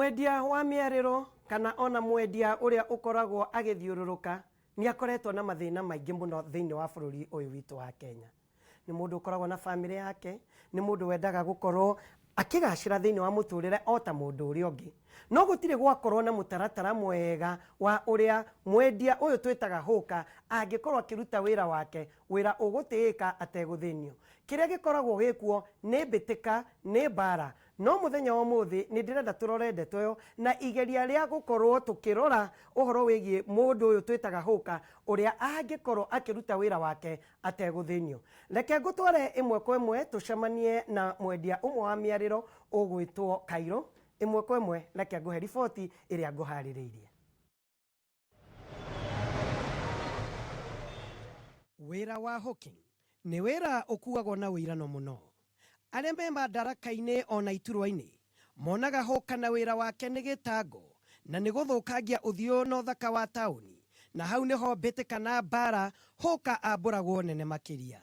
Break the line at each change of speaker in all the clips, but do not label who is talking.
Mwendia wa miariro kana ona mwendia uria ukoragwo agithiururuka ni akoretwo na mathina maingi muno thiini wa bururi uyu witu wa Kenya. Ni mundu ukoragwo na family yake, ni mundu wendaga gukorwo akigacira thiini wa muturire ota mundu uria ungi. No gutire gwakorwo na mutaratara mwega wa uria mwendia uyu twitaga huka angikorwo akiruta wira wake, wira ugutiika ateguthinio. Kiria gikoragwo gikuo ni bitika, ni bara. No muthenya wa muthi ni ndirenda turore ndeto yo na igeria ria gukorwo tukirora uhoro wigie mundu uyu twitaga huka uria angikorwo akiruta wira wake ateguthinio. Reke ngutware imwe kwa imwe tucemanie na mwendia umwe wa miariro ugwitwo Kairo. Imwe kwa imwe reke nguhe riboti iria nguhaririirie. Wira wa hooking ni wira ukuagwo na wirano muno. Aria me madaraka-ini ona iturwa-ini monaga hoka na wira wake ni gitango na ni guthukangia uthio na uthaka wa tauni, na hau niho mbitika na bara hoka amburagwo nene makiria.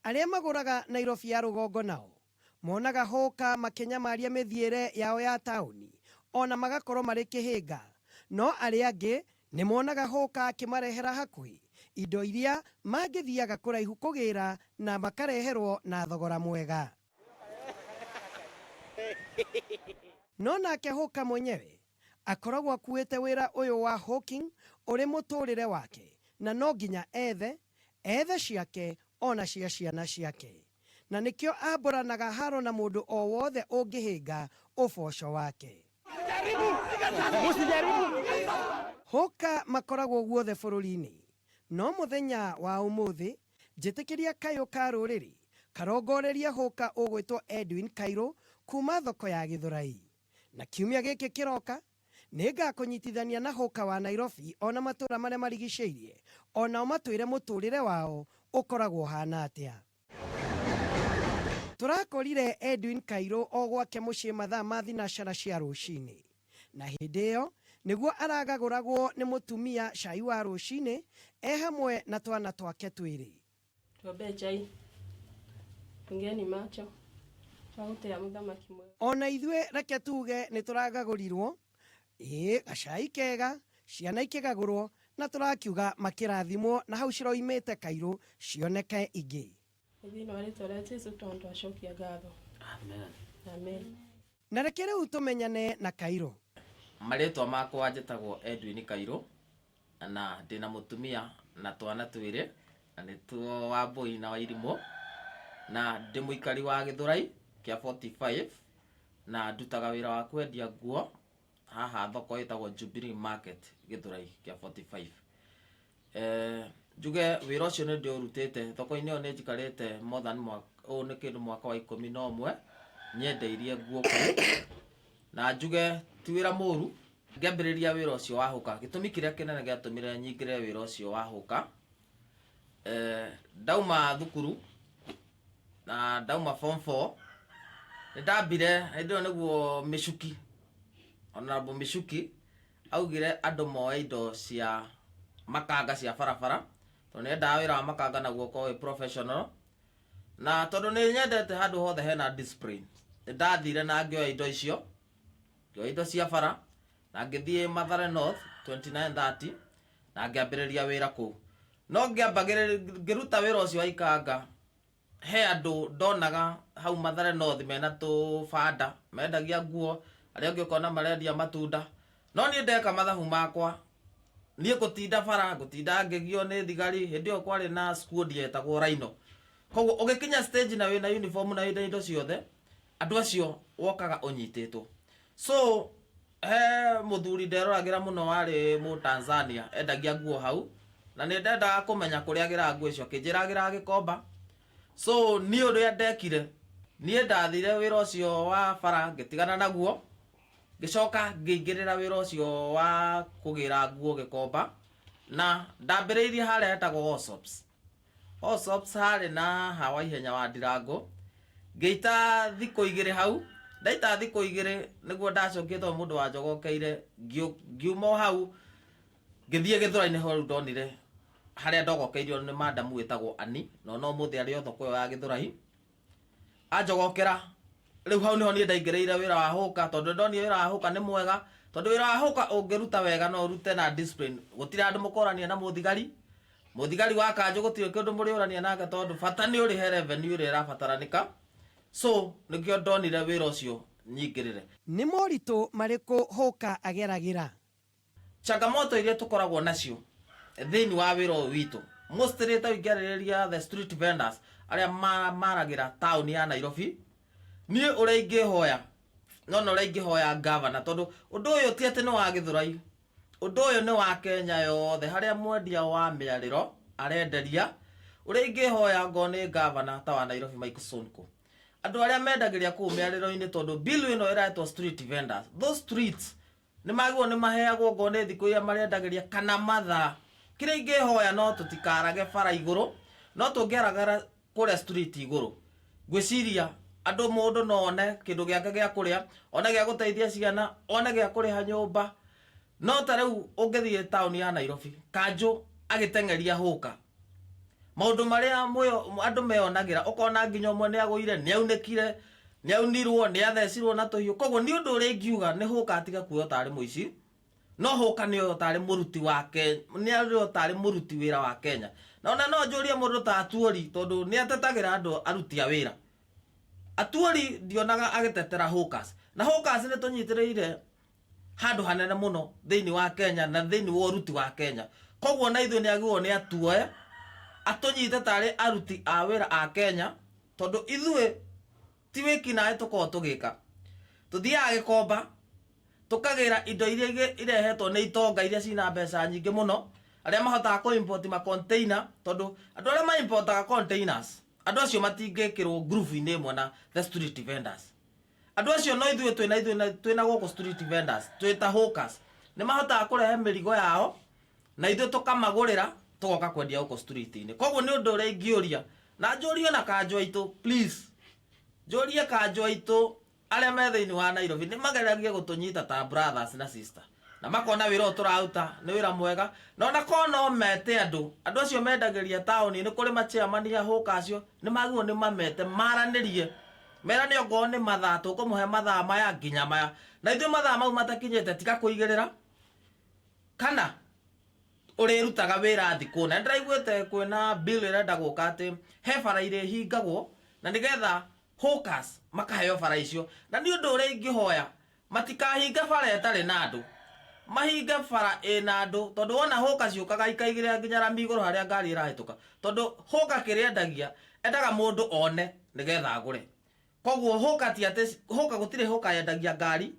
Aria maguraga Nairobi ya rugongo nao monaga hoka makinyamaria mithiire yao ya tauni ona magakorwo mari kihinga, no aria angi ni monaga hoka akimarehera hakuhi indo iria mangithiaga kuraihu kugira na makareherwo na thogora mwega. No nake hoka mwenyewe akoragwo akuite wira uyu wa hooking uri muturire wake, na no nginya ethe ciake ona cia ciana ciake, na nikio amburanaga haro na mundu o wothe ungihinga uboco wake. Hoka makoragwo guothe bururi-ini, no muthenya wa umuthi njitikiria kayo ka ruriri karongoreria hoka ugwitwo Edwin Kairo kuma thoko ya Githurai. Na kiumia giki kiroka ningakunyitithania na hoka wa Nairobi ona matura maria marigiceirie, ona matwire muturire wao ukoragwo hana atia. Turakorire Edwin Kairo o gwake mucii mathaa ma thinacara cia rucini, na hindi iyo niguo aragaguragwo ni mutumia cai wa rucini hamwe na twana twake twiri.
Tuombe chai ngeni macho sauti ya muthamaki mwe.
Ona ithue reke tuge ni turagagurirwo gacai kega, ciana ikigagurwo, na turakiuga makirathimwo na hau ciroimite Kairo cioneke ingi.
Thina wari tore Jesu tondu acokia ngatho.
Amen.
Amen.
Na reke riu tumenyane na Kairo.
Maritwa makwa njitagwo Edwin Kairo, na ndina mutumia na twana twiri, na nituo Wambui na Wairimo, na ndi muikari wa Githurai kia 45, na ndutaga wira wa kwendia nguo haha thoko itagwo Jubilee Market Githurai kia 45. Njuge wira ucio ni ndi urutite thoko-ini yo ni njikarite more than ni kindu mwaka wa 11 nyendeirie nguo kuu, na njuge ti wira muru ngambiriria wira ucio wa huka. Gitumi kiria kinene giatumire nyingire wira ucio wa huka, ndauma thukuru na ndauma form 4 ndambire indo niguo Michuki, Honorable Michuki augire andu moe indo cia makanga cia barabara, tondu nenda wira wa makanga naguo ko professional, na tondu ni nyendete handu hothe hena discipline, ndathire na ngioya indo icio, ngioya indo cia bara na ngithie Mathare North 2930 na ngiambiriria wira kuu. No ngiruta wira ucio wa ikanga, he andu ndonaga hau Mathare North mena tu banda mendagia nguo, aria angi ukona marendia matunda, no ni ndeka mathabu makwa nie gutinda bara, gutinda ngigio ni thigari. Hindi yo kwari na squad yetagwo Rhino, koguo ugikinya stage na wina uniform na wina indo ciothe, andu acio wokaga unyititwo. So muthuri nderoragira muno wari mu Tanzania endagia nguo hau, na ni ndendaga kumenya kuria agira nguo icio, kinjiragira agikomba. So ni uria ndekire, nie ndathire wira ucio wa bara ngitigana naguo, ngicoka ngingirira wira ucio wa kugira nguo gikomba, na ndambiriirie haria hetagwo Osops hari na hawa ihenya wa Ndirango. Ngeita thiku igiri hau, ndaita thiku igiri niguo ndacokie to mundu wa njogokeire, ngiuma hau ngithie Githurai ho ndonire haria ndogokeirio ni madam witagwo Ani, no muthi ari thoko ya Githurai anjogokera riu hau niho nie ndaingĩrĩire wĩra wa hũka tondũ ndonire wĩra wa hũka nĩ mwega tondũ wĩra wa hũka ũngĩruta wega no ũrute na discipline gũtirĩ andũ mũkorania na mũthigari wa kanjũ gũtirĩ kĩndũ mũrĩũrania nake tondũ bata nĩ ũrĩhe revenue ĩrĩa ĩrabataranĩka so nĩkĩo ndonire wĩra ũcio nyingĩrĩre.
nĩ moritũ marĩkũ hũka ageragĩra?
changamoto iria tũkoragwo nacio thĩinĩ wa wĩra ũyũ witũ mostly ta ingĩarĩrĩria the street vendors arĩa maragĩra taũni ya Nairobi. Niĩ ũrĩa ingĩhoya no ũrĩa ingĩhoya governor tondũ ũndũ ũyũ ti atĩ nĩ wa Gĩthũrai, ũndũ ũyũ nĩ wa Kenya yothe harĩa mwendia wa mĩarĩro arenderia. Ũrĩa ingĩhoya ngo nĩ governor ta wa Nairobi Mike Sonko, andũ arĩa mendagĩria kũu mĩarĩro-inĩ tondũ bill ĩno ĩretwo street vendors, those streets nĩ magĩrĩirwo nĩ maheagwo ngo nĩ thikũ iria marendagĩria kana mathaa. Kĩrĩa ingĩhoya no tũtikarage bara igũrũ, no tũngĩaragara kũrĩa street igũrũ ngwĩciria andũ mũndũ no one kĩndũ gĩake gĩa kũrĩa, one gĩa gũteithia ciana, one gĩa kũrĩha nyũmba. No ta rĩu ũngĩthiĩ taũni ya Nairobi kanjũ agĩteng'eria hũka, maũndũ marĩa andũ meyonagĩra ũkona nginya ũmwe nĩ agũire, nĩ aunĩkire, nĩ aunirwo, nĩ athecirwo na tũhiũ. Koguo nĩ ũndũ ũrĩa ingiuga nĩ hũka atiga kuoyo tarĩ mũici, no hũka nĩ oyo tarĩ mũruti wake, nĩ oyo tarĩ mũruti wĩra wa Kenya. Na ona no njũrie mũndũ ta Atuori tondũ nĩ atetagĩra andũ aruti a wĩra. Atuori ndionaga agĩtetera hawkers, na hawkers nĩ tũnyitĩrĩire handũ hanene mũno thĩinĩ wa Kenya na thĩinĩ wa ũruti wa Kenya. Koguo na ithuĩ nĩ agĩrĩirwo nĩ atuoe atũnyite tarĩ aruti a wĩra a Kenya tondũ ithuĩ ti wĩki naĩ tũkorwo tũgĩka. Tũthiaga Gĩkomba tũkagĩra indo iria irehetwo nĩ itonga iria cina mbeca nyingĩ mũno, arĩa mahotaga kũ import ma container tondũ andũ arĩa ma importaga containers andũ acio matingĩkĩrwo group-inĩ ĩmwe na the street vendors. Andũ acio no ithuĩ twĩna gũkũ street vendors twĩta hawkers nĩ mahotaga kũrehe mĩrigo yao na ithuĩ tũkamagũrĩra tũgoka kwendia gũkũ street-inĩ. Koguo nĩ ũndũ ũrĩa ingĩũria na njũrie na kanjũ aitũ, please njũrie kanjũ aitũ arĩa me thĩinĩ wa Nairobi nĩ mageragie gũtũnyita ta brothers na sister na makona wĩra ũyũ tũraruta nĩ wĩra mwega, na ona korwo no mete andũ acio mendagĩria taũni nĩ kũrĩ machairman ya hũka acio nĩ magĩrĩirwo nĩ mamete maranĩrie, merane okorwo nĩ mathaa tũkũmũhe mathaa maya nginya maya, na ithuĩ mathaa mau matakinyĩte tiga kũigĩrĩra kana ũrĩrutaga wĩra thikũ. Na ndĩraiguĩte kwĩna bill ĩrenda gũka atĩ he bara irĩhingagwo na nĩgetha hawkers makaheo bara icio, na nĩ ũndũ ũrĩa ingĩhoya matikahinge bara ĩtarĩ na andũ, mahinge bara ĩna andũ tondũ wona hawkers ciũkaga ikaigĩrĩra nginya rami igũrũ harĩa ngari ĩrahĩtũka tondũ hawker kĩrĩa endaga mũndũ one nĩgetha agũre. Koguo hawker ti atĩ hawker gũtirĩ hawker yendagia ngari,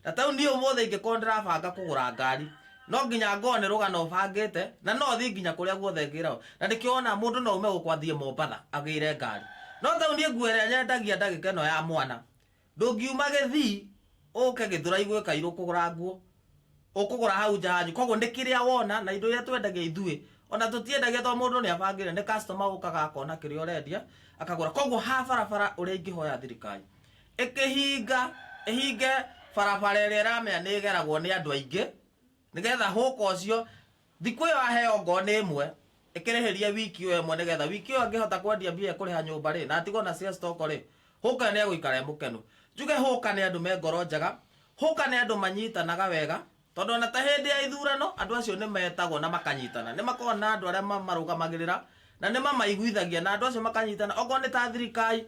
na taũni ũmũthĩ ingĩkorwo ndĩrabanga kũgũra ngari no nginya ngone rũgano bangĩte na no thiĩ nginya kũrĩa guothe ngĩraho, na nĩkĩona mũndũ no ume gũkwathiĩ Mombatha agĩre ngari, no taũni ĩguo ĩrĩa nyendagia ndagĩka ĩno ya mwana ndũngiuma Gĩthii ũke Gĩthũrai gwĩ Kairũ kũgũra nguo, ũkũgũra hau nja hanyu. Koguo nĩ kĩrĩa wona na indo iria twendagia ithuĩ ona tũtiendagia tondũ mũndũ nĩ abangĩre, nĩ customer ũkaga akona kĩrĩa ũrendia akagũra. Koguo ha barabara ũrĩa ingĩhoya thirikari ĩhinge barabara ĩrĩa ĩramenya nĩ ĩgeragwo nĩ andũ aingĩ nĩgetha hũka ũcio thikũ ĩyo aheo ngo nĩ ĩmwe ĩkĩrĩhĩrie wiki ĩyo ĩmwe nĩgetha wiki ĩyo angĩhota kwendia mbia kũrĩha nyũmba rĩ na atigwo na cia stock rĩ, hũka nĩ egũikara mũkenu. Njuge hũka nĩ andũ me ngoro njega, hũka nĩ andũ manyitanaga wega tondũ ona ta hĩndĩ ya ithurano andũ acio nĩ metagwo na makanyitana, nĩ makoragwo na andũ arĩa marũgamagĩrĩra na nĩ mamaiguithagia na andũ acio makanyitana. Okorwo nĩ ta thirikari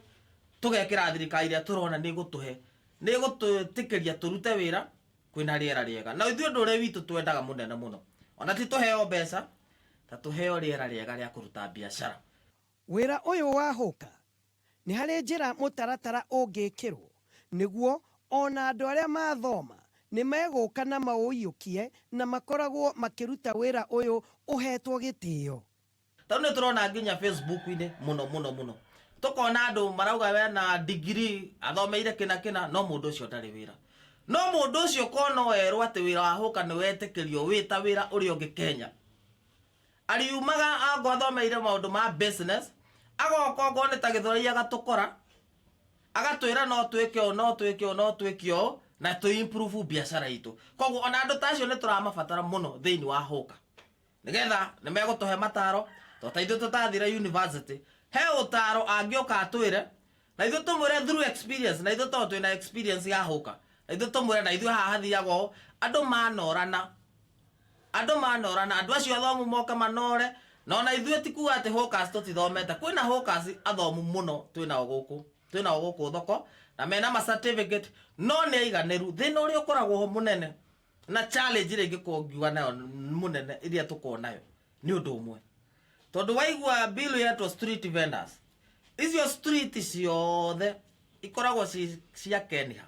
tũgekĩra thirikari ĩrĩa tũrona nĩ gũtwĩtĩkĩria tũrute wĩra kwĩna rĩera rĩega, na ithuĩ ũndũ ũrĩa witũ twendaga mũnene mũno ona ti tũheo mbeca ta tũheo rĩera rĩega rĩa kũruta biacara.
Wĩra ũyũ wa hũka nĩ harĩ njĩra mũtaratara ũngĩkĩrwo nĩguo ona andũ arĩa mathoma nĩ megũka na maũiyũkie na makoragwo makĩruta wĩra ũyũ ũhetwo gĩtĩo.
Tondũ nĩ tũrona nginya Facebook-inĩ mũno tũkona andũ marauga wena degree athomeire kĩna no mũndũ ũcio ndarĩ wĩra, no mũndũ ũcio kono werwo atĩ wĩra wa hũka nĩ wetĩkĩrio wĩta wĩra ũrĩa ũngĩ Kenya, ariumaga ango athomeire maũndũ ma business agoka okorwo nĩ ta Gĩthũrai agatũkora agatwĩra no twĩke ũũ na tũ improve biacara itũ. Koguo ona andũ ta acio nĩ tũramabatara mũno thĩinĩ wa hũka nĩgetha nĩ megũtũhe mataro tondũ ithuĩ tũtathire university, he ũtaro angĩoka atwĩre na ithuĩ tũmwĩre through experience, na ithuĩ tondũ twĩna experience ya hũka, na ithuĩ tũmwĩre na ithuĩ haha hathiagwo andũ manorana, andũ acio athomu moka manore, na ona ithuĩ ti kuga atĩ hũkas tũtithomete. Kwĩna hũkas athomu mũno twĩnao gũkũ thoko, na mena ma certificate, no nĩ aiganĩru. Thĩna ũrĩa ũkoragwo ho mũnene na challenge ĩrĩa ingĩkorwo ngiuga nayo mũnene iria tũkoragwo nayo nĩ ũndũ ũmwe, tondũ waigua bill yetwo street vendors, icio street ciothe ikoragwo cia Kenya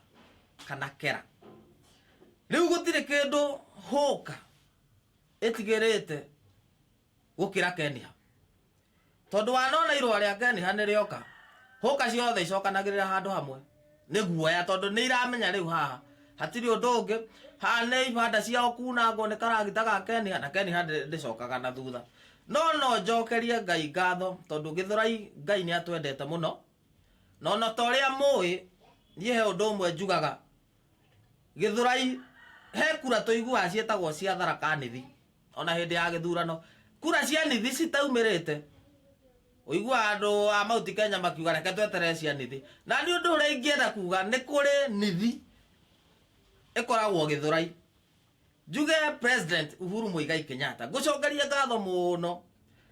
kana Kera. Rĩu gũtirĩ kĩndũ hũka ĩtigĩrĩte gũkĩra Kenya, tondũ wanona irũa rĩa Kenya nĩrĩoka, hũka ciothe icokanagĩrĩra handũ hamwe. Nĩ guoya tondũ nĩ iramenya rĩu haha hatirĩ ũndũ ũngĩ, haha nĩ ibanda ciao kunangwo nĩ karagita ga Kenya, na Kenya ndĩcokaga na thutha. No njokerie Ngai ngatho tondũ Gĩthũrai Ngai nĩ atwendete mũno, no ta ũrĩa mũĩ, niĩ he ũndũ ũmwe njugaga, Gĩthũrai he kura tũiguaga ciĩtagwo cia Tharaka Nithi. Ona hĩndĩ ya gĩthurano kura cia Nithi citaumĩrĩte, ũiguaga andũ a Mount Kenya makiuga reke tweterere cia Nithi. Na nĩ ũndũ ũrĩa ingĩenda kuga nĩ kũrĩ Nithi ĩkoragwo Gĩthũrai. Njuge President Uhuru Muigai Kenyatta ngũcokerie ngatho mũno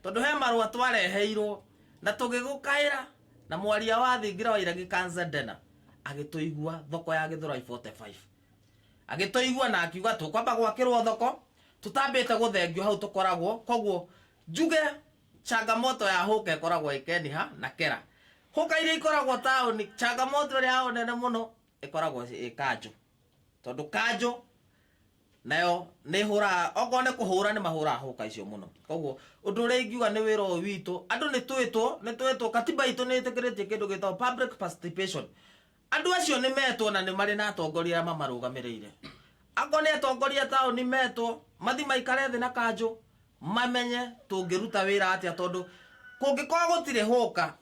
tondũ he marũa twareheirwo na tũgĩgũkaĩra, na mwaria wa thingira wa Iregi Kanzedena agĩtũigua thoko ya Gĩthũrai 45, agĩtũigua na akiuga tũkwamba gwakĩrwo thoko, tũtambĩte gũthengio hau tũkoragwo. Koguo njuge changamoto ya hũka ĩkoragwo Kenya na Kera. Hũka iria ikoragwo taũni, changamoto ĩrĩa yao nene mũno ĩkoragwo Kanjũ, tondũ Kanjũ nayo nĩ hũraga, okorwo nĩ kũhũra nĩ mahũraga hũka icio mũno. Koguo ũndũ ũrĩa ingiuga nĩ wĩra ũyũ witũ, andũ nĩ twĩtwo, katiba itũ nĩ ĩtĩkĩrĩtie kĩndũ gĩtagwo public participation. Andũ acio nĩ metwo na nĩ marĩ na atongoria mamarũgamĩrĩire. Akorwo nĩ atongoria taũni metwo mathi maikare thĩ na Kanjũ mamenye tũngĩruta wĩra atĩa, tondũ kũngĩkorwo gũtirĩ hũka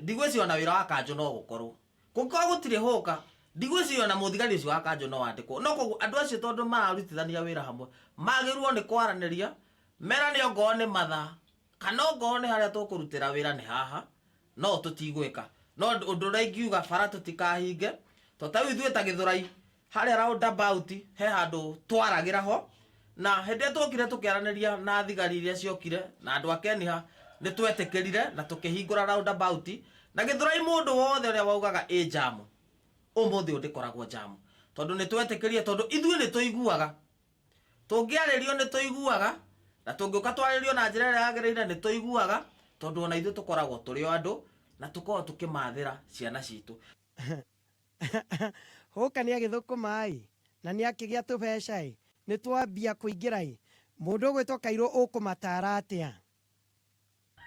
ndigwĩciria ona wĩra wa Kanjũ no gũkorwo. Kũngĩkorwo gũtirĩ hũka ndigwĩciria ona mũthigari ũcio wa Kanjũ no wandĩkwo. No koguo andũ acio tondũ mararutithania wĩra hamwe magĩrĩirwo nĩ kwaranĩria, merane okorwo nĩ mathaa kana okorwo nĩ harĩa tũkũrutĩra wĩra nĩ haha, no tũtigwĩka. No ũndũ ũrĩa ingiuga bara tũtikahinge, tondũ ta ithuĩ ta Gĩthũrai harĩa roundabout he handũ twaragĩra ho, na hĩndĩ ĩrĩa twokire tũkĩaranĩria na thigari iria ciokire na andũ a Kenya nĩ twetĩkĩrire na tũkĩhingũra roundabout. Na Gĩthũrai mũndũ wothe ũrĩa waugaga jamu ũmũthĩ ndĩkoragwo jamu, tondũ nĩ twetĩkĩrie, tondũ ithuĩ nĩ tũiguaga, tũngĩarĩrio nĩ tũiguaga, na tũngĩũka twarĩrio na njĩra ĩrĩa yagĩrĩire nĩ tũiguaga, tondũ ona ithuĩ tũkoragwo tũrĩ o andũ na tũkoragwo tũkĩmathĩra ciana citũ.
Hũka nĩ agĩthũkũma na nĩ akĩgĩa tũbeca nĩ twambia kũingĩra mũndũ ũgwĩtwo Kairũ ũkũmatara atĩa?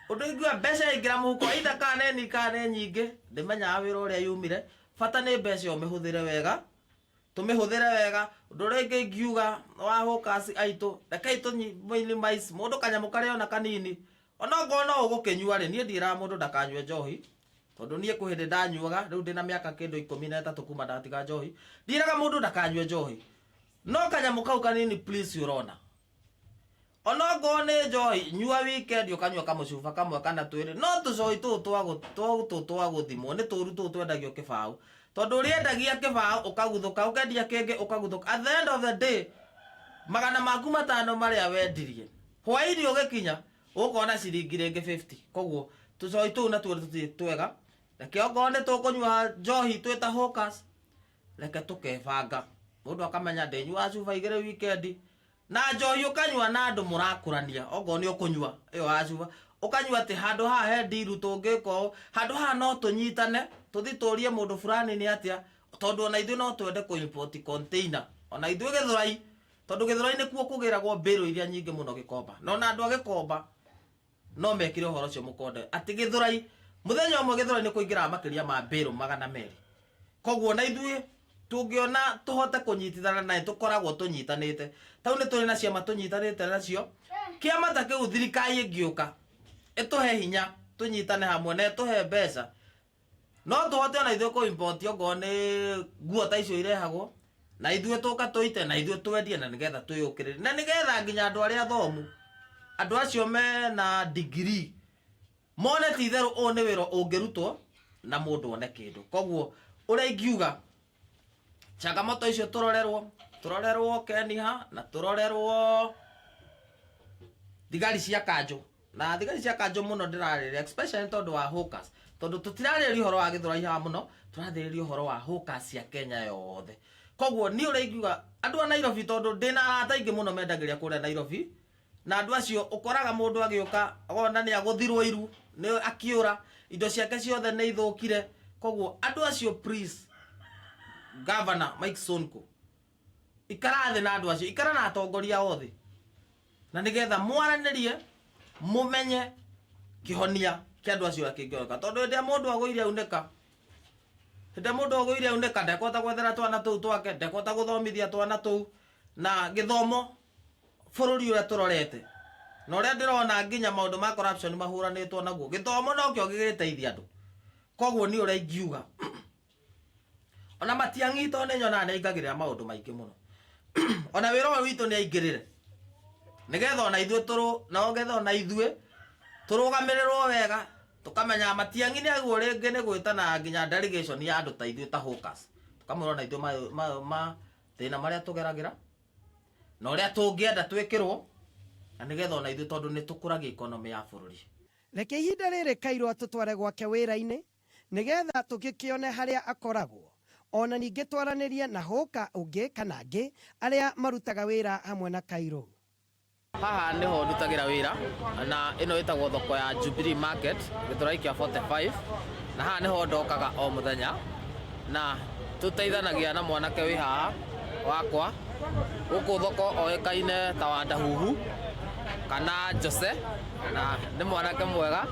Ũndũ ingiuga mbeca ingĩra mũhuko ida kana nĩ nyingĩ, ndĩmenyaga wĩra ũrĩa yumire, bata nĩ mbeca ĩyo mĩhũthĩre wega, tũmĩhũthĩre wega. Ũndũ ũrĩa ingĩ ingiuga wa hũkas aitũ, rekei tũminimize mũndũ kanyamũ karĩa ona kanini, ona okorwo no ũgũkĩnyua rĩ, niĩ ndiĩraga mũndũ ndakanyue njohi, tondũ niĩ kwĩ hĩndĩ ndanyuaga, rĩu ndĩna mĩaka kĩndũ 13 kuma ndatiga njohi, ndiĩraga mũndũ ndakanyue njohi, no kanyamũ kau kanini please ũrona. Ona okorwo nĩ njohi nyua weekend ũkanyua kamũcuba kamwe kana twĩrĩ, no tũcohi tũtũ twa gũthimwo nĩ tũru tũtũ twendagio kĩbaũ, tondũ ũrĩendagia kĩbaũ ũkaguthũka, ũkendia kĩngĩ ũkaguthũka. At the end of the day magana maku 5 marĩa wendirie hwaĩ-inĩ ũgĩkinya ũkona ciringi rĩngĩ 50. Koguo tũcohi tũu natuo tũtirĩ twega, reke okorwo nĩ tũkũnyua njohi twĩ ta hũkas, reke tũkebanga, mũndũ akamenya ndĩnyuaga cuba 2 weekend, na njohi ũkanyua na andũ mũrakũrania. Okorwo nĩ ũkũnyua ĩyo ya cuba ũkanyua atĩ handũ haha he ndiru tũngĩko, handũ haha no tũnyitane tũthi tũrie mũndũ fulani nĩ atĩa, tondũ ona ithuĩ no twende kũ import container, ona ithuĩ Gĩthũrai, tondũ Gĩthũrai nĩkuo kũgĩragwo mbĩrũ iria nyingĩ mũno Gĩkomba, no na andũ a Gĩkomba no mekire ũhoro ũcio mũkonde atĩ Gĩthũrai mũthenya ũmwe Gĩthũrai nĩ kũingĩraga makĩria ma mbĩrũ 200. Koguo na ithuĩ tũngĩona tũhote kũnyitithana naĩ tũkoragwo tũnyitanĩte. Tau nĩ tũrĩ na ciama tũnyitanĩte nacio, kĩama ta kĩu thirikari ĩngĩũka ĩtũhe hinya tũnyitane hamwe na ĩtũhe mbeca, no tũhote ona ithuĩ kũ import okorwo nĩ nguo ta icio irehagwo, na ithuĩ tũka tũite na ithuĩ twendie, na nĩgetha twĩyũkĩrĩre, na nĩgetha nginya andũ arĩa athomu, andũ acio mena degree mone ti itherũ ũũ nĩ wĩra ũngĩrutwo na mundu one kindu koguo uria ingiuga changamoto icio turorerwo Keniha na turorerwo thigari cia kanjo na thigari cia kanjo muno ndirarĩrĩa especially tondu wa hawkers tondu tutirarĩrĩa uhoro wa Gĩthũrai haha muno turathĩrĩria uhoro wa hawkers cia Kenya yothe koguo ni uria ingiuga andu a Nairobi tondu ndina arata aingĩ muno mendagĩria kũrĩa Nairobi na andu acio ukoraga mundu agĩũka ona ni aguthirwo iru ni akiura indo ciake ciothe ni ithũkire koguo andu acio please Governor Mike Sonko ikarathi na andu acio ikara na atongoria othe na nigetha mwaranirie mumenye kihonia kia andu acio akingioka tondu ndia mundu agũire auneka ndekota gwethera twana tuu twake ndekota guthomithia twana tuu na githomo bururi uria turorete na uria ndirona nginya maundu ma corruption mahuranitwo naguo githomo no kio gigiteithia andu koguo ni uria ingiuga ona matiangito ni nyona ne ingagirira maundu maingi muno ona wira wa witu ni aingirire nigetha ona ithuĩ tũrũ na ongetha ona ithuĩ tũrũgamĩrĩrwo wega tukamenya matiang'i ni aguo rĩngĩ nĩ gwĩtana nginya delegation ya andũ ta ithuĩ ta hawkers tukamwĩra ona ithuĩ ma thĩna marĩa tũgeragĩra na ũrĩa tũngĩenda twĩkĩrwo na nigetha ona ithuĩ tondũ nĩ tũkũragia economy ya bũrũri.
Reke ihinda rĩrĩ Kairũ atũtware gwake wĩra-inĩ nigetha tũgĩkĩone harĩa akoragwo ona ningĩ twaranĩrie na hawker ũngĩ kana angĩ arĩa marutaga wĩra hamwe na Kairũ.
Haha niho ndutagira wira na ino itagwo thoko ya Jubilee Market Gĩthũrai kĩa 45 na haha niho ndokaga o muthenya na tuteithanagia na mwanake wi haha wakwa guku thoko oĩkaine ta wa Ndahuhu kana Jose na ni mwanake mwega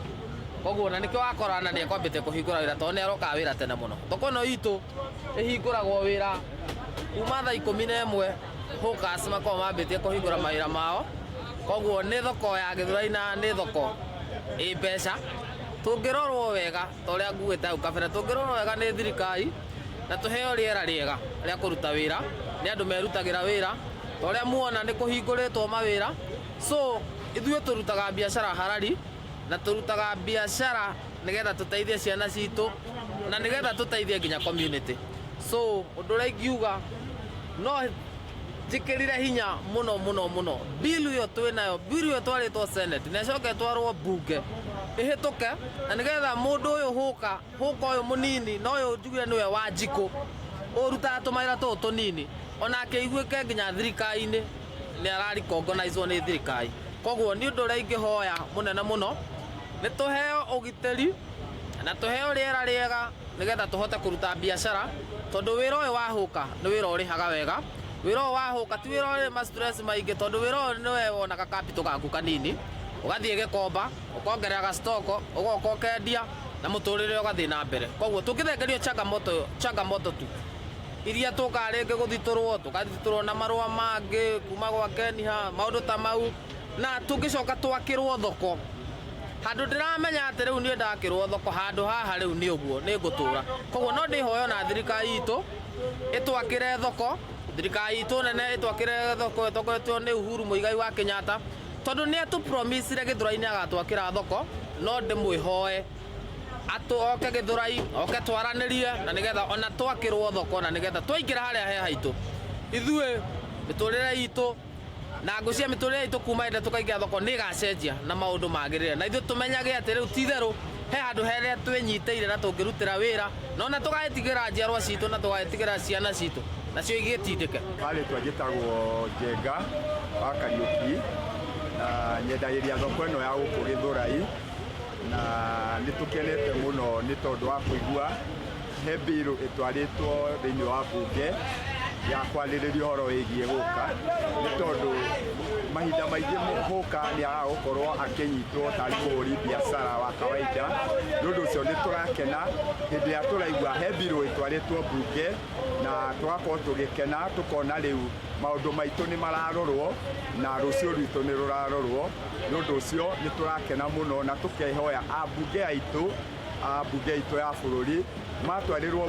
koguo na nikio wakorana ni ekwambite kuhingura wira tondu ni aroka wira tene muno thoko no itu ihinguragwo wira kuma thaa 11 hawkers makoo mambitie kuhingura mawira mao koguo ni thoko ya Gĩthũrai na ni thoko mbeca tungirorwo wega ta uria nguite au kabere tungirorwo wega ni thirikari na tuheo riera riega ria kuruta wira ni andu merutagira wira ta uria muona ni kuhinguritwo mawira so ithuĩ turutaga biashara harari na turutaga biashara nigetha tuteithie ciana citu na nigetha tuteithie nginya community so undu uria ingiuga no jikirire hinya muno bill yo twinayo bill yo twaritwo senate na coke twarwo bunge ihituke na nigetha mundu uyu huka uyu munini no uyu njugire niwe Wanjiku uruta tumaira tu tunini ona keiguike nginya thirikari-ini ni arari organizwo ni thirikari koguo ni undu uria ingihoya munene muno ni tuheo ugiteri na tuheo riera riega nigetha tuhote kuruta biashara tondu wira uyu wa huka ni wira urihaga wega wira wa huka ti wira uri ma stress maingi tondu wira ni we wonaga capital gaku kanini ugathie Gikomba ukongerera ga stock ugoka ukendia na muturire ugathie na mbere koguo tungithengerio changamoto tu iria tukaringe guthitũrwo na marũa mangĩ kuma gwa Keniha maundu ta mau na tungicoka twakirwo thoko handu ndiramenya ati riu ni ndakirwo thoko handu haha riu ni uguo ni ngutura koguo no ndihoyo na thirikari itu itwakire thoko thirikari itu nene itwakire thoko twetwo ni Uhuru Muigai wa Kenyatta tondu ni atu promise-ire Gĩthũrai-ini agatwakira thoko no ndimwihoe oke Gĩthũrai oke twaranirie na nigetha ona twakirwo thoko na nigetha twaingira haria he haitu ithuĩ miturire itu na ngucia miturire itu kuma inde tukaingira thoko ni gacenjia na maundu magirire na ithuĩ tumenyage ati riu titheru he handu heria twinyiteire na tungirutira wira no na tugaitigĩra njiarwa citu na tugaitigĩra ciana citu nacio igĩtindĩke.
Rĩtwa njĩtagwo Njenga wa Kariũki na nyendagĩria thoko ĩno ya gũkũ Gĩthũrai na nĩ tũkenete mũno nĩ tondũ wa kũigua he mbirũ ĩtwarĩtwo thĩinĩ wa mbunge ya kwarĩrĩria ũhoro wĩgiĩ gũka nĩ tondũ mahinda maingĩ Hawker nĩ aragũkorwo akĩnyitwo tarĩ mũhũri biacara wa kawaida nĩ ũndũ ũcio nĩ tũrakena hĩndĩ ĩrĩa tũraigua he mbirũ ĩtwarĩtwo mbunge na tũgakorwo tũgĩkena tũkona rĩu maũndũ maitũ nĩ mararorwo na rũciũ rwitũ nĩ rũrarorwo nĩ ũndũ ũcio nĩ tũrakena mũno na tũkehoya mbunge itũ ya bũrũri matwarĩrwo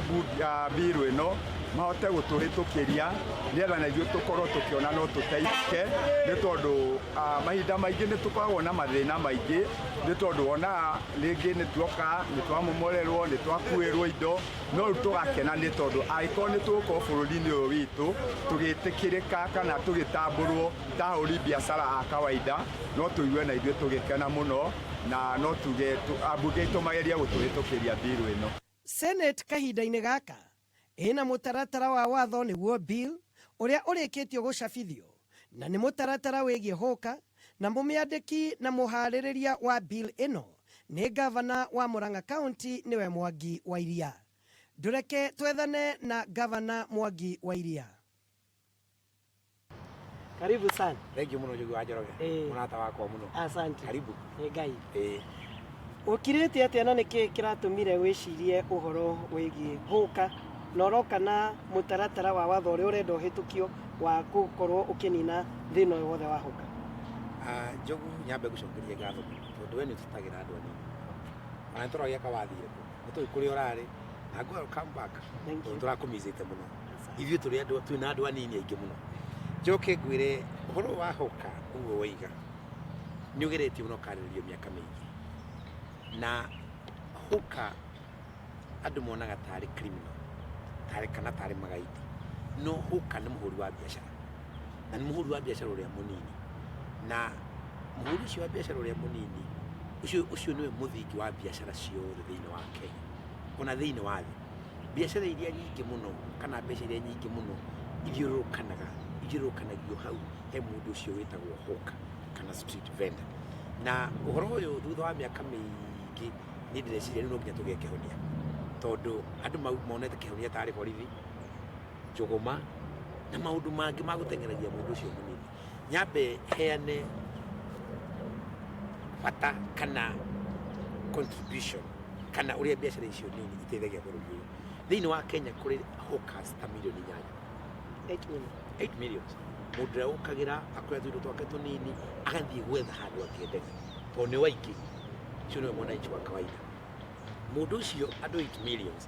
mbirũ ĩno mahote gũtũhĩtũkĩria nĩgetha na ithuĩ tũkorwo tũkĩona no tũteithĩke, nĩ tondũ mahinda maingĩ nĩ tũkoragwo na mathĩna maingĩ, nĩ tondũ wonaga rĩngĩ nĩ tuoka nĩ twamomorerwo nĩ twakuĩrwo indo, no rĩu tũgakena nĩ tondũ angĩkorwo nĩ tũgũkorwo bũrũri-inĩ ũyũ witũ tũgĩtĩkĩrĩka kana tũgĩtambũrwo ta ahũri biacara a kawaida, no tũigue na ithuĩ tũgĩkena mũno na no tuge ambunge aitũ mageria gũtũhĩtũkĩria bill ĩno.
Senate kahinda-inĩ gaka ĩna mũtaratara wa watho nĩguo bill ũrĩa ũrĩkĩtio gũcabithio, na nĩ mũtaratara wĩgiĩ hũka, na mũmĩandĩki na mũharĩrĩria wa bill ĩno nĩ gavana wa Murang'a County nĩwe Mwangi wa Iria. Ndũreke twethane na gavana Mwangi wa Iria. Karibu sana.
Thank you muno Njũgĩ wa Njoroge. Mũrata wakwa mũno.
Asante.
Karibu.
Ngai. Ũkirĩte atĩa na nĩkĩ kĩratũmire wĩcirie ũhoro wĩgiĩ hũka na ũroka na mũtaratara wa watho ũrĩa ũrenda ũhĩtũkio wa gũkorwo ũkĩnina thĩna ũyũ wothe wa hũka?
Njogu nyambe gũcokeria ngatho tondũ we nĩ ũtũtagĩra andũ anini. Ona nĩtũroria kawathire kũ. Nĩtũĩ kũrĩa ũrarĩ na welcome back. Tũrakũmicĩte mũno. Ithuĩ tũrĩ andũ twĩna andũ anini aingĩ mũno. Njoke ngwĩre ũhoro wa hũka ũguo waiga nĩ ũgeretie mũno karĩrĩrio mĩaka mĩingĩ. Na hũka andũ monaga tarĩ criminal, tarĩ kana tarĩ magaidi. No hũka nĩ mũhũri wa biacara. Na nĩ mũhũri wa biacara ũrĩa mũnini. Na mũhũri ũcio wa biacara ũrĩa mũnini, ũcio nĩwe mũthingi wa biacara ciothe thĩinĩ wa Kenya. Ona thĩinĩ wa thĩ. Biacara iria nyingĩ mũno kana mbeca iria nyingĩ mũno ithiũrũrũkanagio hau he mũndũ ũcio wĩtagwo hũka kana street vendor. Na ũhoro ũyũ thutha wa mĩaka mĩingĩ nĩ ndĩreciria rĩu no nginya tũgĩe kĩhonia. Tondũ andũ monete kĩhonia tarĩ borithi, njũgũma na maũndũ mangĩ ma gũteng'eragia mũndũ ũcio mũnini. Nyambe heane bata kana contribution kana ũrĩa biacara icio nini iteithagia bũrũri ũyũ. Thĩinĩ wa Kenya kũrĩ hawkers ta milioni 8 millions. Mũndũ ũrĩa ũkagĩra akoya tũindo twake tũnini agathiĩ gwetha handũ akĩendagia tondũ nĩ waingĩ. Ũcio nĩwe mwananchi wa kawaida. Mũndũ ũcio andũ 8 millions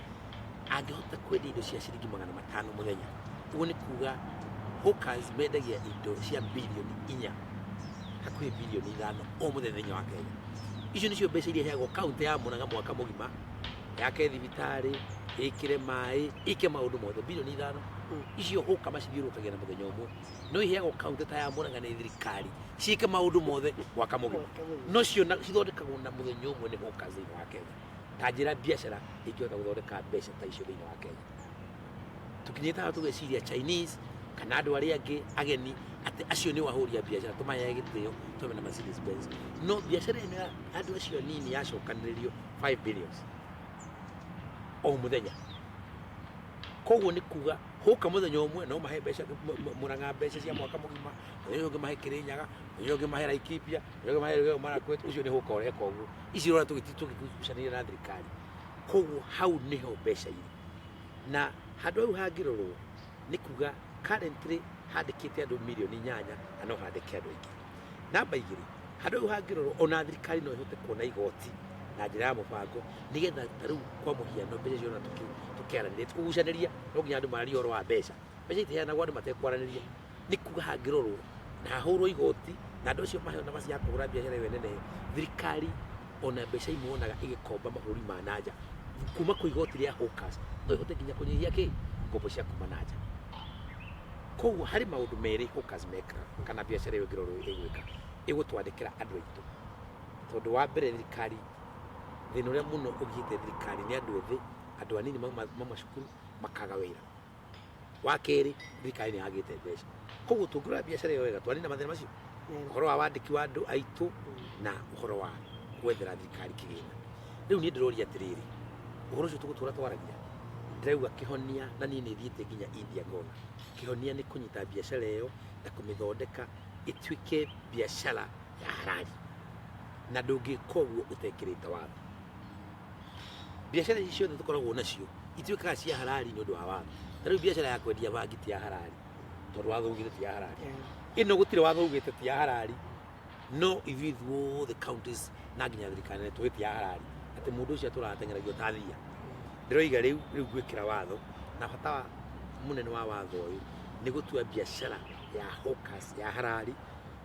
angĩhota kwendia indo cia ciringi 500 mũthenya. Ũguo nĩ kuga hawkers mendagia indo cia bilioni 4 hakuhĩ bilioni 5 o mũthenya thĩinĩ wa Kenya. Icio nĩcio mbeca iria heagwo kaunti ya Murang'a mwaka mũgima, yake thibitarĩ, ĩkĩre maĩ, ĩke maũndũ mothe bilioni 5. Icio hũka macithiũrũrũkagia na mũthenya ũmwe. No iheagwo kaunti ta ya Murang'a nĩ thirikari ciĩke maũndũ mothe mwaka mũgima. No cio cithondekagwo na mũthenya ũmwe nĩ hawkers thĩinĩ wa Kenya. Ta njĩra biacara ĩngĩhota gũthondeka mbeca ta icio thĩinĩ wa Kenya. Tũkinyĩte haha tũgeciria Chinese kana andũ arĩa angĩ ageni atĩ acio nĩ ahũri a biacara tũmaheage gĩtĩo tũme na Mercedes Benz. No biacara ĩno ya andũ acio nini yacokanĩrĩrio 5 billions o mũthenya. Koguo nĩ kuga hũka mũthenya ũmwe no mahe mbeca Murang'a mbeca cia mwaka mũgima, mũthenya ũngĩ mahe Kĩrĩnyaga, mũthenya ũngĩ mahe Laikipia, mũthenya ũngĩ mahe Elgeyo Marakwet. Ũcio nĩ hũka ũreka ũguo. Icio rora tũgĩkucanĩria na thirikari. Koguo hau nĩho mbeca irĩ. Na handũ hau hangĩrorwo nĩ kuga currently handĩkĩte andũ milioni 8 na no handĩke andũ aingĩ. Namba 2, handũ hau hangĩrorwo ona thirikari no ĩhote kuona igoti na njĩra ya mũbango nĩgetha tarĩu kwa mũhiano mbeca ciona tũkĩaranĩria tũkũgucanĩria no nginya andũ mararia ũhoro wa mbeca. Mbeca itiheanagwo andũ matekwaranĩria. Nĩ kuga hangĩrorwo na hahũrwo igoti na andũ acio maheo nafasi ya kũgũra biacara ĩyo nene, thirikari ona mbeca imonaga ĩgĩkomba mabũrũri ma nanja kuma kwĩ igoti rĩa hawkers no ĩhote nginya kũnyihia ngombo cia kuma nanja. Koguo harĩ maũndũ merĩ hawkers meka kana biacara ĩyo ĩngĩrorwo ĩgwĩka ĩgũtwandĩkĩra andũ aitũ. Tondũ wa mbere thirikari thĩna ũrĩa mũno ũgiĩte thirikari nĩ andũ ethĩ, andũ anini macukuru makaga wĩra. Wa kerĩ thirikari nĩ yagĩte mbeca. Koguo tũngĩrora biacara ĩyo wega twanina mathĩna macio. Ũhoro wa wandĩki wa andũ aitũ na ũhoro wa gwethera thirikari kĩgĩna. Rĩu niĩ ndĩroria atĩrĩrĩ, ũhoro ũcio tũgũtũra twaragia ndĩrauga kĩhonia na niĩ nĩ thiĩte nginya India ngona. Kĩhonia nĩ kũnyita biacara ĩyo na kũmĩthondeka ĩtuĩke biacara ya halali. Na ndũngĩka ũguo ũtekĩrĩte watho. Biacara ici ciothe tũkoragwo nacio ituĩkaga cia halali nĩ ũndũ wa watho. Na rĩu biacara ya kwendia bangi ti ya halali tondũ watho ugĩte ti ya halali. Ĩno gũtirĩ watho ugĩte ti ya halali. No ithuĩ the counties na nginya thirikari nĩ tũgĩte ya halali. Atĩ mũndũ ũcio tũrateng'eragio ta thia. Ndĩroiga rĩu gwĩkĩra watho na bata munene wa watho uyu ni gutua biashara ya hawkers ya harari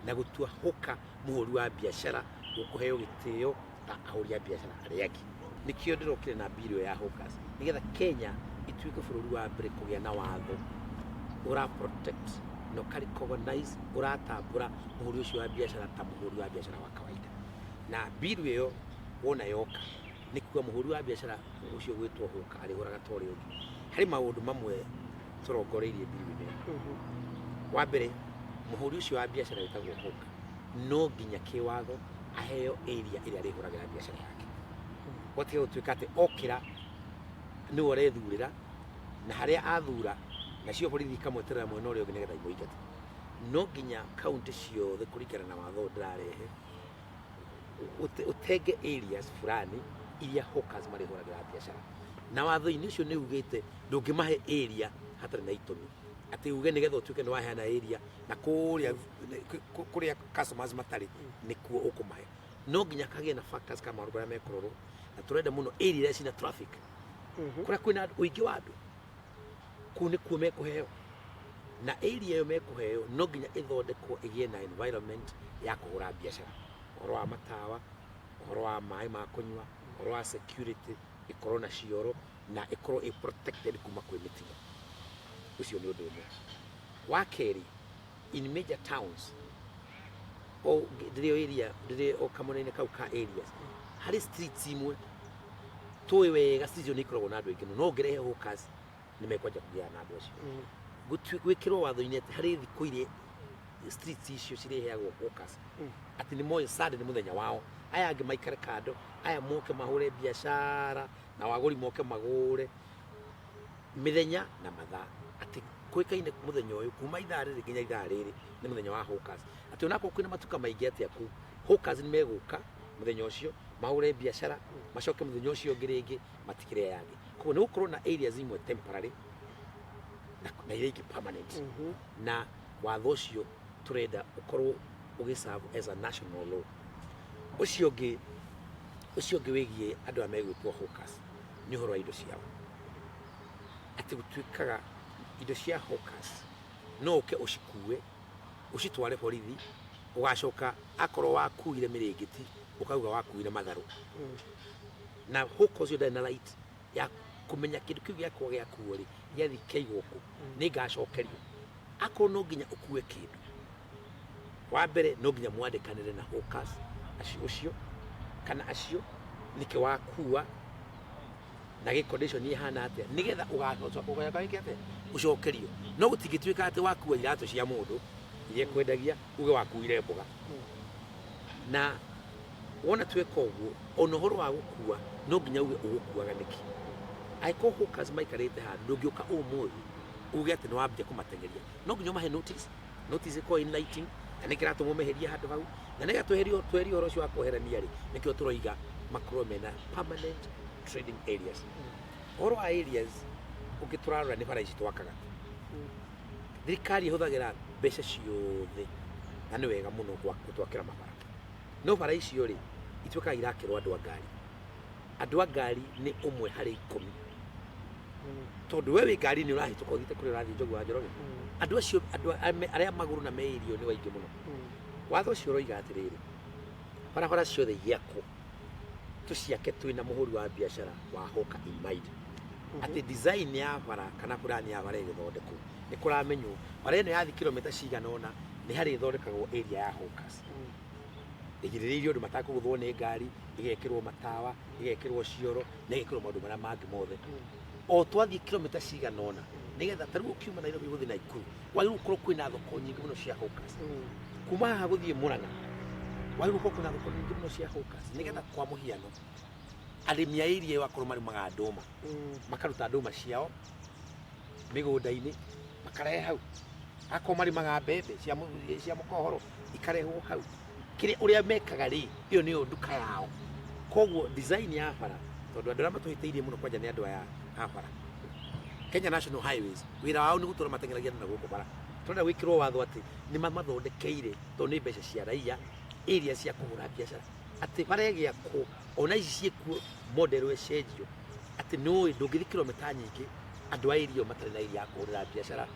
na gutua hoka muhuri wa biashara ukuheo gitio ta ahuri ya biashara aria angi nikio ndirokire na bill ya hawkers nigetha Kenya ituike bururi wa mbere kugia na watho ura protect no recognize ura tambura muhuri ucio wa biashara ta muhuri wa biashara wa kawaida na bill iyo wona yoka ni kuwa muhuri wa biashara ucio gwitwo hoka ari guraga tori ungi hari maundu mamwe turongoreirie bill iyo wa mbere muhuri ucio wa biashara witagwo hoka no nginya kiwatho aheo area ira rihuragira biashara yake wote utuika ati okira ni orethurira na haria athura na cio borithi kamweterera mwena uria ungi nigetha imuingate no nginya county ciothe kurikana na watho ndirarehe utege areas fulani iria hawkers marihuragira biashara na watho-ini ucio ni ugite ndungimahe area hatari na itumi ati uge nigetha utuike ni waheana area na kuria customers matari nikuo ukumahe no nginya kagie na factors kama maundu maria mekororwo na turenda muno area cina traffic kuria kwina uingi wa andu kuni kuo mekuheo na area yo mekuheo no nginya ithondekwo igie na environment ya kugura biashara oro wa matawa oro wa mai ma kunywa oro wa security ikorwo na cioro na ikorwo protected kuma kwi mitigo ucio ni undu umwe wa keri in major towns o dire area dire o kamonene kau ka areas hari streets imwe towe wega streets ni ikoragwo na andu aingĩ no ngerehe hawkers ni mekwaja kugia na andu acio gwikirwo watho-ini ati hari thikũ iria streets icio cireheagwo hawkers ati ni moyo sad ni muthenya wao aya angi maikare kando aya moke mahure biashara na waguri moke magure mithenya na mathaa ati kwikaine muthenya uyu kuma ithaa riri nginya ithaa riri ni muthenya wa hawkers ati onako kwina matuka maingi ati aku hawkers ni meguka muthenya ucio mahure biashara macoke muthenya ucio ngiringi matikire yangi ko ni ukorwo na areas imwe temporary na iringi permanent na watho ucio turenda ukorwo ugiserve as a national law ucio ngi wigie andu amegwitwo hawkers ni horo indo ciao ati gutuikaga indo cia hawkers no uke ucikue ucitware borithi ugacoka akorwo wakuire mirengeti ukauga wakuire matharu na hawkers yo na light ya kumenya kindu kiu gya kwa gya kuori gya thikeigwo ku ni ngacokerio akorwo no nginya ukue kindu wa mbere no nginya mwandikanire na hawkers ucio kana acio nike wakua na ge condition ihana atia nigetha ugacoka kugaya gikete ucokerio no gutigituika ati wakua iratu cia mundu irie kwendagia uge wakuire mboga na wona tweka uguo onohoro wa gukua no nginya uge ugukuaga niki aiko hawkers maikarite ha ndungioka umuthi uge ati no wambia kumatengeria no nginya mahe notice ko enlightening na nikirato mumeheria handu hau na nega tweherio horo ucio wa kuherania ri nikio turoiga makorwo mena permanent trading areas oro areas ugiturarora ni bara ici twakaga thirikari ihuthagira mbeca ciothe na ni wega muno gutwakira mabara no bara icio ri itweka irakirwo andu a ngari ni umwe hari 10 tondu wewe ngari ni urahituka uthite kuri urathi njogu wa Njoroge andu acio aria maguru na meirio ni waingi muno watho ucio uroiga atiriri bara ciothe igiakwo tuciake twina muhuri wa biashara wa hawker in mind ati design ya bara kana plan ya bara igithondekwo ni kuramenywo bara ino yathi kilomita cigana ona ni hari ithondekagwo area ya hawkers igiririo ndu matakuguthwo ni ngari igekirwo matawa igekirwo cioro na igekirwo maundu maria mangi mothe o twathi kilomita cigana ona nigetha taru ukiuma Nairobi guthi Naikuru wali ukorwo kwina thoko nyingi muno cia hawkers kuma haha guthie Murang'a wali ukorwo kwina thoko nyingi muno cia hawkers nigetha kwa muhiano arimi airie wakorwo mari magandoma makaruta ndoma ciao migunda-ini makarehe hau ako mari magambembe cia mukohoro ikarehwo hau kire uria mekaga ri iyo ni nduka yao koguo design ya bara tondu andu arĩa matũhĩtĩirie mũno kwanja nĩ andũ aya a bara Kenya National Highways wĩra wao nĩ gũtũra mateng'eragia na gũkũ bara tondũ gwĩkĩrwo watho atĩ nĩ mathondekeire tondũ nĩ mbeca cia raia area cia kũgũra biacara atĩ bara ĩgĩakwo ona ici ciĩkuo model ĩcenjio atĩ nĩ ndũngĩthi kilomita nyingĩ andu airio matari na iria kurira biashara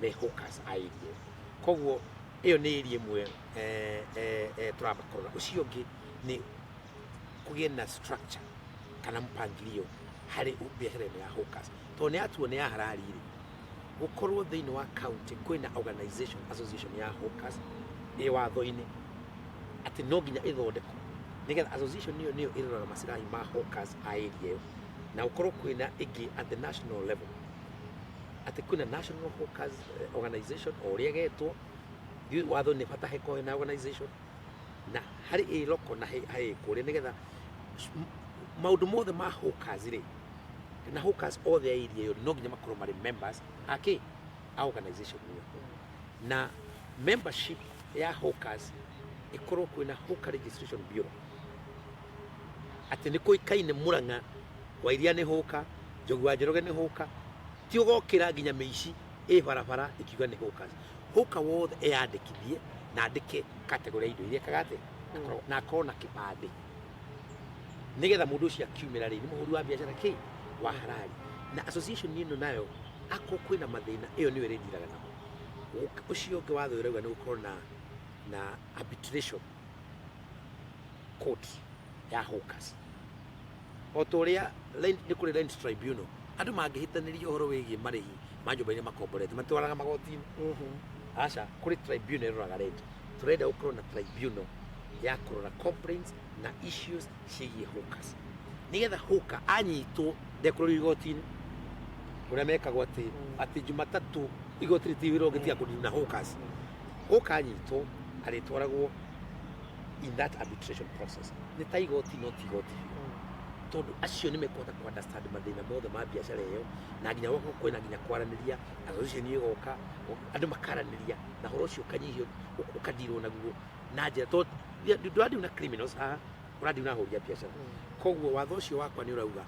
me hawkers airio koguo iyo ni irie mwe turamba korora ucio ngi ni kugie na structure kana mpangilio hari biashara ya hawkers to ne atuo ne harari gukorwo thiini wa county kwina organization association ya hawkers watho-ini ati no nginya ithondeko nigetha association niyo iroraga masirahi ma hawkers a area iyo na ukorwo kwina ingi at the national level ati kwina national hawkers organization oria getwo watho ni bata heko na organization na hari i loko na hai kuria nigetha maundu mothe ma hawkers ri na hawkers all the area iyo no nginya makorwo mari members ake organization niyo na membership ya hawkers ikorwo kwina hawker registration bureau ati ni kuikaine Murang'a wa iria ni hawker Njogu wa Njoroge ni hawker ti ugokira nginya meici barabara ikiuga ni hawkers hawker wothe eyandikithie na andike category indo iria kagate na akorwo na kibande nigetha mundu ucio akiumira ri ni muhuri wa biashara ki wa harari na association ino nayo ako kwina mathina iyo niwe rendiraga namo ucio ngi watho irauga ni gukorwo na arbitration court ya hawkers otoria ni kuri rent tribunal andu mangihitaniria uhoro wigie marihi manjumba-ini makomborete matwaraga magotini aca kuri tribunal iroraga rent turenda ukorwo na tribunal ya kurora complaints na issues ciigie hawkers nigetha hawker anyitwo ndekurori igotini uria mekagwo ati Jumatatu igoti ritiwirwo gitiga kudina hawkers hawker anyitwo aritwaragwo in that arbitration process ni ta igoti no tigoti tondu acio ni mekota ku understand mathina mothe ma biashara iyo na nginya wako kwina nginya kwaraniria association igoka andu makaraniria na horo cio kanyihio ukadirwo naguo na njira to ndwadi una criminals uradi una horia biashara koguo watho cio wakwa ni urauga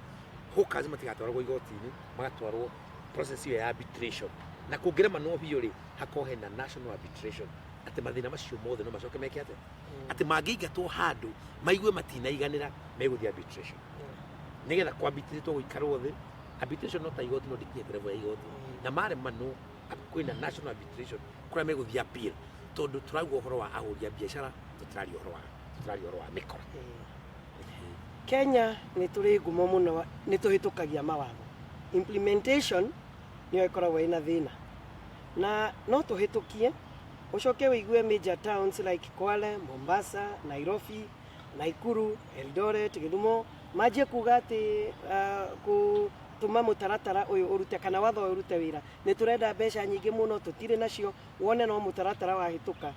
hawkers matigatwarwo igoti-ini magatwarwo process ya arbitration na kungerema no biyo ri hakohe na national arbitration ati mathina macio mothe no macoke meke ate ati mangiingatwo handu maigue matinaiganira meguthia arbitration nigetha kwambitithitwo guikarwo thi arbitration no ta igoti no dikinyete level ya igoti na mare mano kwina national arbitration kuria meguthia appeal tondu turauga uhoro wa ahuria biashara tutirari uhoro wa mikora
Kenya ni turi ngumo muno ni tuhitukagia mawatho implementation niyo ikoragwo ina thina na no tuhitukie ucoke wigue major towns like Kwale, Mombasa, Nairobi, Nakuru, Eldoret, Githumo majie kuga ati gutuma mutaratara uyu urute kana watho urute wira ni turenda mbeca nyingi muno tutire nacio wone no mutaratara wa hituka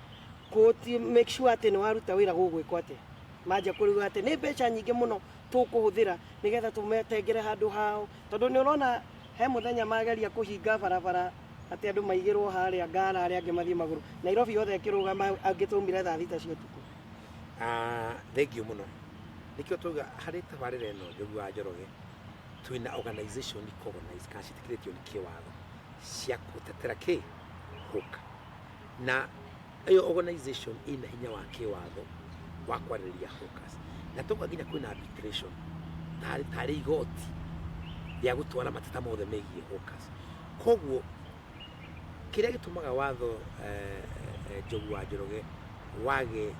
kuti make sure ati ni waruta wira gugwikwa ati majie kuruga ati ni mbeca nyingi muno tukuhuthira nigetha tumetengere handu hao tondu ni urona he muthenya mageria kuhinga barabara ati andu maigirwo haria Ngara aria angi mathie maguru Nairobi yothe ikirugama angitumire thaa thita cia tuku
thank you muno nikio tuga hari tabarire no Njogu wa Njoroge twina organization organize kashitikiretio ni kiwatho cia kutetera ki hawker na iyo organization ina hinya wa kiwatho wa kwariria hawkers na tuga nginya kwina arbitration tari igoti ya gutwara matata mothe megie hawkers koguo kiria gitumaga watho Njogu wa Njoroge wage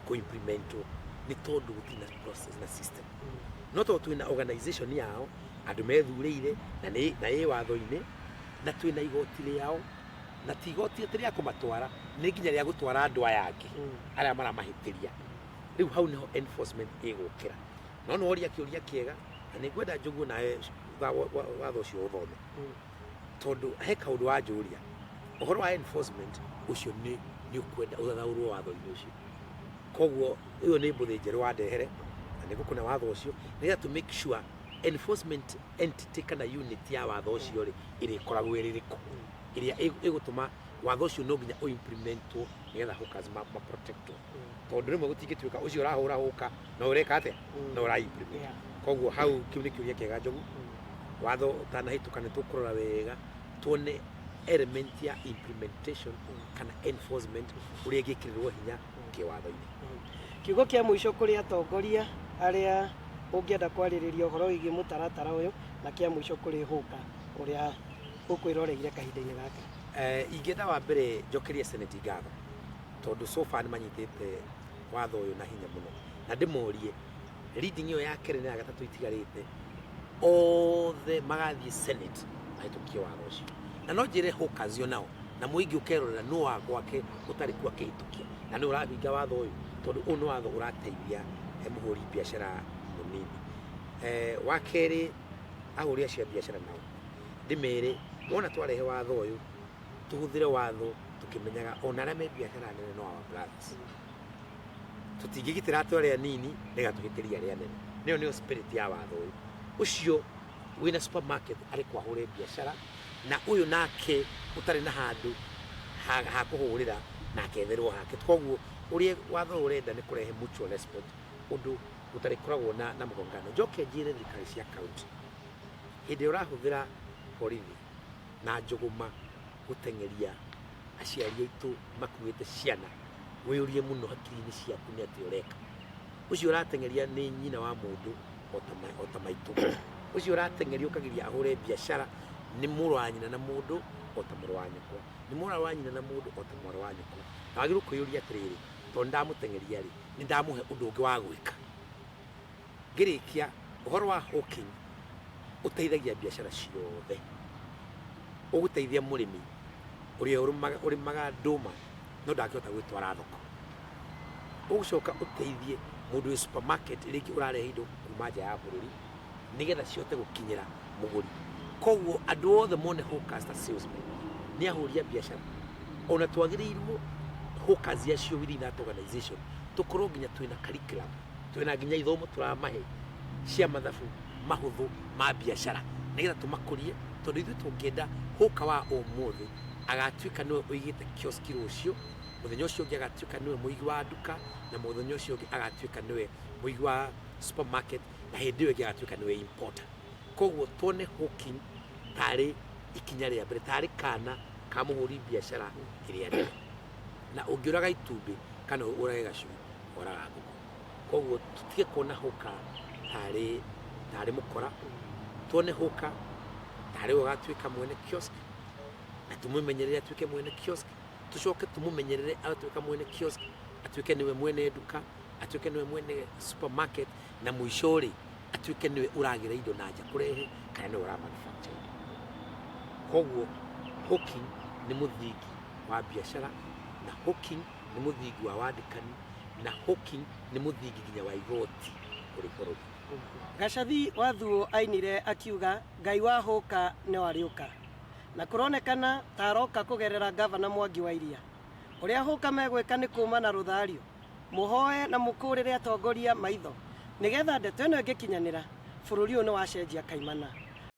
ku implement ni tondu gutina process na system no to twina organization yao andu methureire na ye watho-ini na twina igoti riao na tigoti ati ria kumatwara ni nginya ria gutwara andu aya angi aria maramahitiria riu hau niho enforcement igukira no oria kiuria kiega na ni ngwenda Njogu na watho ucio uthome tondu he kaundu wa njuria uhoro wa enforcement ucio ni ukwenda uthathaurwo watho-ini ucio koguo iyo ni mbuthi njeru wa ndehere na niguo kuna watho ucio nigetha to make sure enforcement entity kana unit ya watho ucio ri iri koragwo iririku iria igutuma watho ucio no nginya implementwo nigetha hawkers ma protectwo tondu rimwe gutingituika ucio urahura hawker no ureka ate no ura implement koguo hau kiu ni kiuria kiega Njogu watho utanahituka ni tukurora wega tuone element ya implementation kana enforcement uria gikirirwo hinya kiwatho-ini
kiugo kia mwisho kuri atongoria aria ũngĩenda kwarĩrĩria ũhoro wĩgiĩ mũtaratara ũyũ na kĩa mũico kũrĩ Hũka ũrĩa ũkwĩroreire kahinda-inĩ gaka?
Ingĩenda wa mbere njokerie Senate ngatho tondũ so far nĩ manyitĩte watho ũyũ na hinya mũno, na ndĩmorie reading ĩyo ya kerĩ na ya gatatũ itigarĩte othe magathiĩ Senate mahĩtũkie watho ũcio, na no njĩre Hawkers o nao na mũingĩ ũkerorera no wa gwake ũtarĩ kwa kĩhĩtũkia na nĩ ũrahinga watho ũyũ tondũ ũyũ nĩ watho ũrateithia mũhũri biacara mũnini. Wa kerĩ ahũri acio a biacara nao ndĩmere wona twarehe watho ũyũ tuhũthĩre watho tũkĩmenyaga ona arĩa me biacara nene no our brothers, tũtingĩgitĩra atĩ arĩa nini nĩgatũgĩtĩria arĩa nene. Nĩyo nĩyo spirit ya watho ũyũ. Ũcio wĩna supermarket arĩ kwahũre biacara na ũyũ nake ũtarĩ na handũ ha kũhũrĩra nake etherwo hake. Koguo ũrĩa watho ũrenda nĩ kũrehe mutual respect, ũndũ ũtarĩkoragwo na mũgongano. Njoke njĩre thirikari cia kaunti hĩndĩ ũrahũthĩra borithi na njũgũma gũteng'eria aciari aitũ makuĩte ciana, wĩyũrie mũno hakiri-inĩ ciaku nĩ atĩ ũreka. Ũcio ũrateng'eria nĩ nyina wa mũndũ o ta maitũ. Ũcio ũrateng'eria ũkagiria ahũre biacara nĩ mũrũ wa nyina na mũndũ o ta mũrũ wa nyũkwa, nĩ mũrũ wa nyina na mũndũ o ta mwarĩ wa nyũkwa. Na wagĩrĩirwo kwĩyũria atĩrĩrĩ, tondũ ndamũteng'eria rĩ nĩ ndamũhe ũndũ ũngĩ wa gwĩka. Ngĩrĩkia ũhoro wa hawking ũteithagia biacara ciothe, ũgũteithia mũrĩmi ũrĩa ũrĩmaga ndũma no ndangĩhota gwĩtwara thoko, ũgũcoka ũteithie mũndũ wĩ supermarket rĩngĩ ũrarehe indo kuma nja ya bũrũri nĩgetha cihote gũkinyĩra mũgũri. Koguo andũ othe mone Hawkers ta salesmen nĩ ahũri a biacara. Ona twagĩrĩirwo Hawkers acio within that organization tũkorwo nginya twĩna curriculum, twĩna nginya ithomo tũramahe cia mathabu mahũthũ ma biacara nĩgetha tũmakũrie, tondũ ithuĩ tũngĩenda Hawker wa ũmũthĩ agatuĩka nĩwe ũigĩte kiosk rũciũ, mũthenya ũcio ũngĩ agatuĩka nĩwe mũigi wa nduka, na mũthenya ũcio ũngĩ agatuĩka nĩwe mũigi wa supermarket, na hĩndĩ ĩyo ĩngĩ agatuĩka nĩwe importer. Koguo tuone hawking tarĩ ikinya rĩa mbere, tarĩ kana ka mũhũri biacara ĩrĩa nene, na ũngĩũraga itumbĩ kana ũrage gacui ũraga ngũkũ. Koguo tũtige kuona Hawker tarĩ mũkora, tuone Hawker tarĩ ũgatuĩka mwene kiosk na tũmũmenyerere atuĩke mwene kiosk, tucoke tũmũmenyerere atuĩka mwene kiosk, atuĩke niwe mwene nduka, atuĩke niwe mwene supermarket, na mũico rĩ atuĩke niwe ũragĩra indo na nja kũrehe kana niwe ũramanufacture. Koguo hawking nĩ mũthingi wa biacara, na hawking nĩ mũthingi wa wandĩkani, na hawking nĩ mũthingi nginya wa igoti kũrĩ bũrũri.
Gacathi Wathuo ainire akiuga Ngai wa Hawker nĩ wariũka, na kũronekana ta aroka kũgerera gavana Mwangi wa Iria. Ũrĩa Hawker megwĩka nĩ kuuma na rũthario, mũhoe na mũkũrĩre atongoria maitho nĩgetha ndeto ĩno ĩngĩkinyanĩra bũrũri ũyũ nĩ wacenjia kaimana.